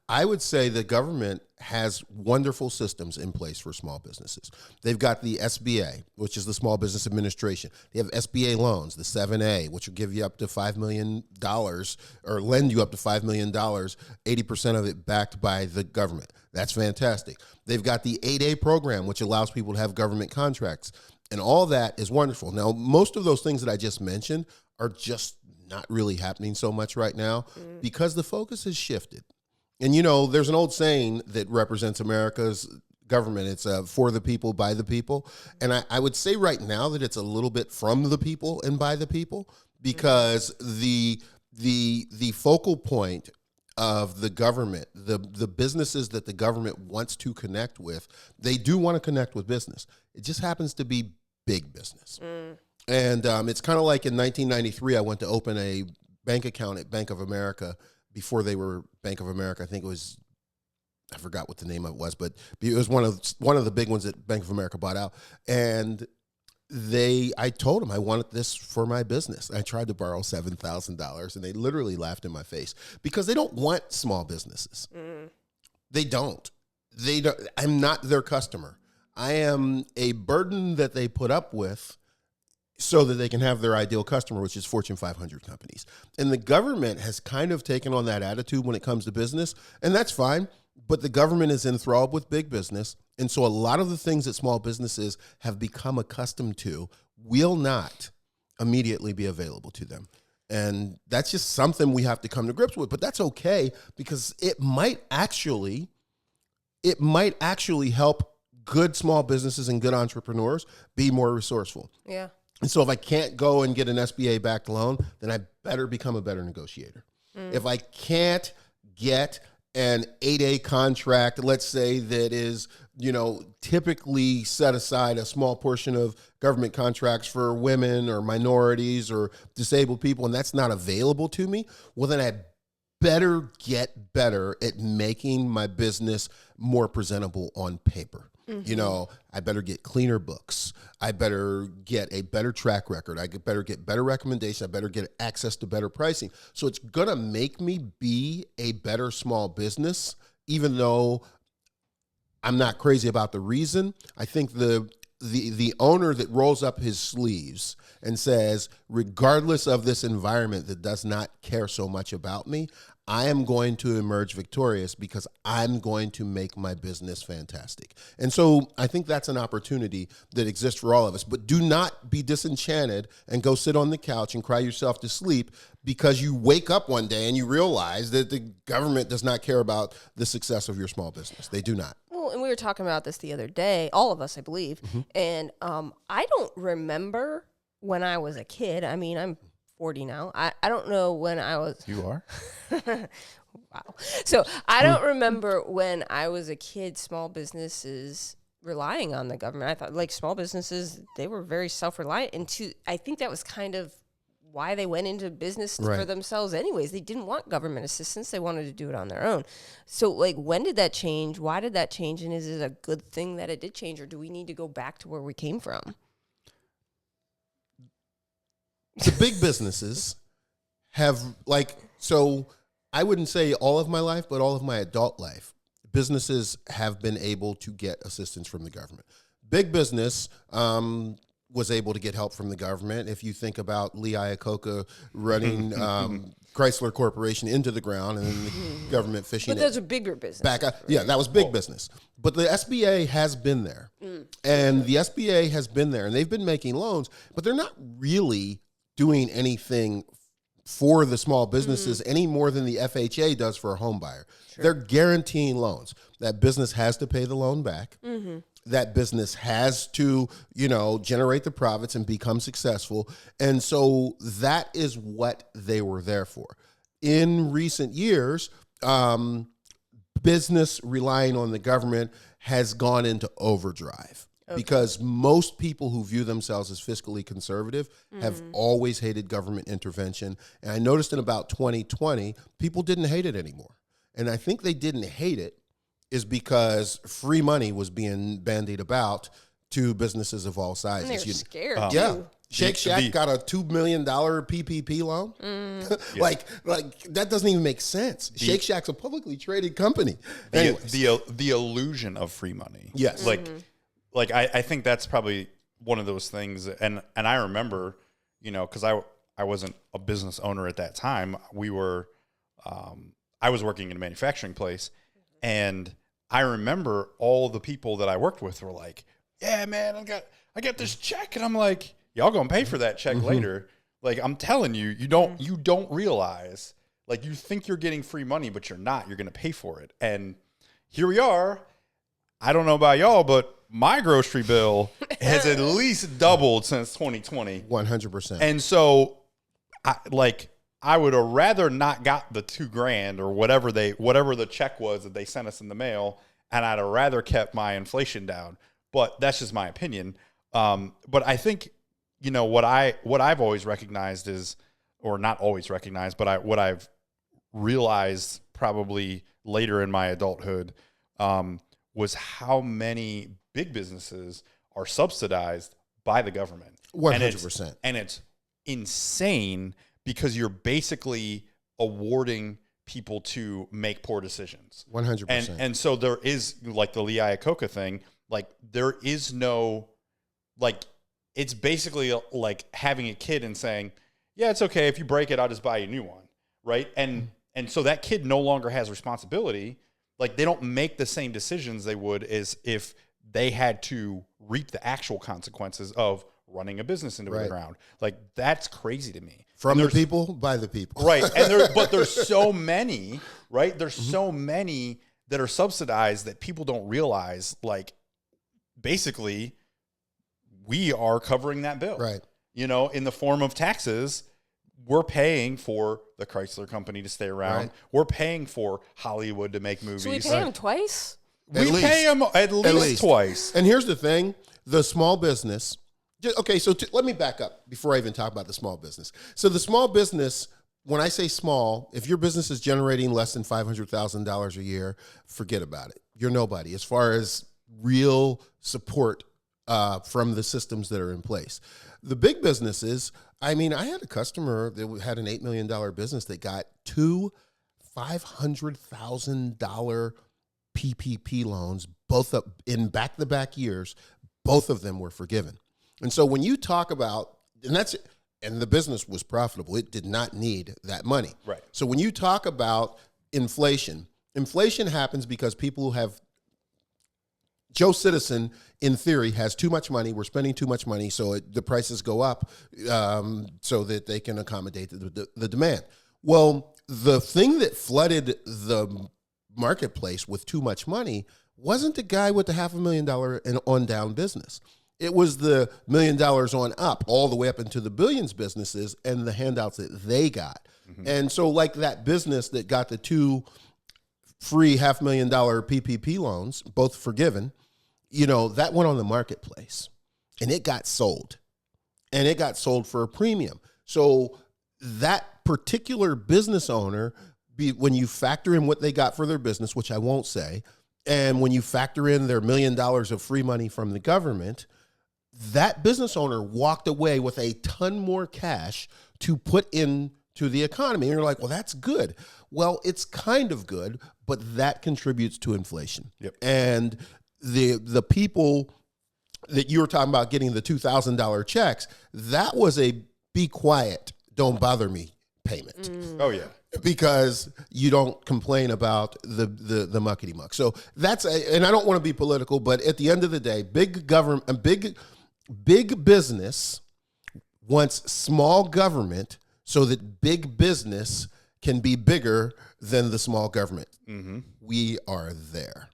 I would say the government has wonderful systems in place for small businesses. They've got the SBA, which is the Small Business Administration. They have SBA loans, the 7A, which will give you up to $5 million or lend you up to $5 million, 80% of it backed by the government. That's fantastic. They've got the 8A program, which allows people to have government contracts. And all that is wonderful. Now, most of those things that I just mentioned are just not really happening so much right now because the focus has shifted. And, there's an old saying that represents America's government. It's for the people, by the people. And I would say right now that it's a little bit from the people and by the people because the focal point of the government, the businesses that the government wants to connect with, they do want to connect with business. It just happens to be big business. And it's kind of like in 1993, I went to open a bank account at Bank of America before they were Bank of America. I think it was, I forgot what the name of it was, but it was one of the big ones that Bank of America bought out. And I told them I wanted this for my business. I tried to borrow $7,000 and they literally laughed in my face because they don't want small businesses. They don't. I'm not their customer. I am a burden that they put up with so that they can have their ideal customer, which is Fortune 500 companies. And the government has kind of taken on that attitude when it comes to business, and that's fine, but the government is enthralled with big business, and so a lot of the things that small businesses have become accustomed to will not immediately be available to them. And that's just something we have to come to grips with, but that's okay because it might actually help good small businesses and good entrepreneurs be more resourceful. Yeah. And so if I can't go and get an SBA-backed loan, then I better become a better negotiator. If I can't get an 8A contract, let's say that is, typically set aside a small portion of government contracts for women or minorities or disabled people, and that's not available to me, well, then I better get better at making my business more presentable on paper. I better get cleaner books. I better get a better track record. I better get better recommendations. I better get access to better pricing. So it's going to make me be a better small business, even though I'm not crazy about the reason. I think the owner that rolls up his sleeves and says, regardless of this environment that does not care so much about me, I am going to emerge victorious because I'm going to make my business fantastic. And so I think that's an opportunity that exists for all of us. But do not be disenchanted and go sit on the couch and cry yourself to sleep because you wake up one day and you realize that the government does not care about the success of your small business. They do not. Well, and we were talking about this the other day, all of us, I believe. And I don't remember when I was a kid. I mean, I'm 40 now. I don't know when I was. You are? Wow. So I don't remember when I was a kid, small businesses relying on the government. I thought like small businesses, they were very self-reliant. And I think that was kind of why they went into business for themselves anyways. They didn't want government assistance. They wanted to do it on their own. So like, when did that change? Why did that change? And is it a good thing that it did change, or do we need to go back to where we came from? The big businesses have so I wouldn't say all of my life, but all of my adult life, businesses have been able to get assistance from the government. Big business was able to get help from the government. If you think about Lee Iacocca running Chrysler Corporation into the ground and then the government fishing But those are bigger business. back up. Yeah, that was big business. But the SBA has been there. And the SBA has been there, and they've been making loans, but they're not really doing anything for the small businesses any more than the FHA does for a home buyer. Sure. They're guaranteeing loans. That business has to pay the loan back. That business has to, generate the profits and become successful. And so that is what they were there for. In recent years, business relying on the government has gone into overdrive. Because most people who view themselves as fiscally conservative have always hated government intervention. And I noticed in about 2020, people didn't hate it anymore. And I think they didn't hate it is because free money was being bandied about to businesses of all sizes. And they're scared, Yeah. too. Shake Shack got a $2 million PPP loan. Like that doesn't even make sense. Shake Shack's a publicly traded company. The illusion of free money. Yes. Like I think that's probably one of those things. And I remember, because I wasn't a business owner at that time. I was working in a manufacturing place, and I remember all the people that I worked with were like, "Yeah, man, I got this check," and I'm like, "Y'all gonna pay for that check later?" Like, I'm telling you, you don't realize, like, you think you're getting free money, but you're not. You're gonna pay for it, and here we are. I don't know about y'all, but my grocery bill has at least doubled since 2020. 100%. And so, I would have rather not got the $2,000 or whatever the check was that they sent us in the mail, and I'd have rather kept my inflation down. But that's just my opinion. But I think, what I've always recognized is, or not always recognized, but what I've realized probably later in my adulthood, was how many big businesses are subsidized by the government. 100%. And it's insane, because you're basically awarding people to make poor decisions. 100%. And so there is, like the Lee Iacocca thing, like there is no, like, it's basically like having a kid and saying, yeah, it's okay. If you break it, I'll just buy you a new one. Right. And so that kid no longer has responsibility. Like, they don't make the same decisions they would as if they had to reap the actual consequences of running a business into the ground. Like, that's crazy to me. From the people, by the people. Right. And but there's so many, right? There's so many that are subsidized that people don't realize, like, basically, we are covering that bill. Right. In the form of taxes. We're paying for the Chrysler Company to stay around. Right. We're paying for Hollywood to make movies. So we pay them twice? We pay them at least twice. And here's the thing. The small business... Okay, so let me back up before I even talk about the small business. So the small business, when I say small, if your business is generating less than $500,000 a year, forget about it. You're nobody as far as real support from the systems that are in place. The big businesses, I had a customer that had an $8 million business that got two $500,000 PPP loans, both up in back-to-back years. Both of them were forgiven. And so when you talk about, and the business was profitable, it did not need that money. Right. So when you talk about inflation happens because people have, Joe Citizen, in theory, has too much money. We're spending too much money, so the prices go up so that they can accommodate the demand. Well, the thing that flooded the marketplace with too much money wasn't the guy with the $500,000 and on down business. It was the $1 million on up, all the way up into the billions businesses and the handouts that they got. Mm-hmm. And so, like that business that got the two free $500,000 PPP loans, both forgiven, that went on the marketplace and it got sold. And it got sold for a premium. So that particular business owner, when you factor in what they got for their business, which I won't say, and when you factor in their $1 million of free money from the government, that business owner walked away with a ton more cash to put into the economy. And you're like, well, that's good. Well, it's kind of good, but that contributes to inflation. Yep. And the people that you were talking about getting the $2,000 checks, that was a be quiet, don't bother me payment. Oh, yeah. Because you don't complain about the muckety muck. So and I don't want to be political, but at the end of the day, big government, big business wants small government so that big business can be bigger than the small government. Mm-hmm. We are there.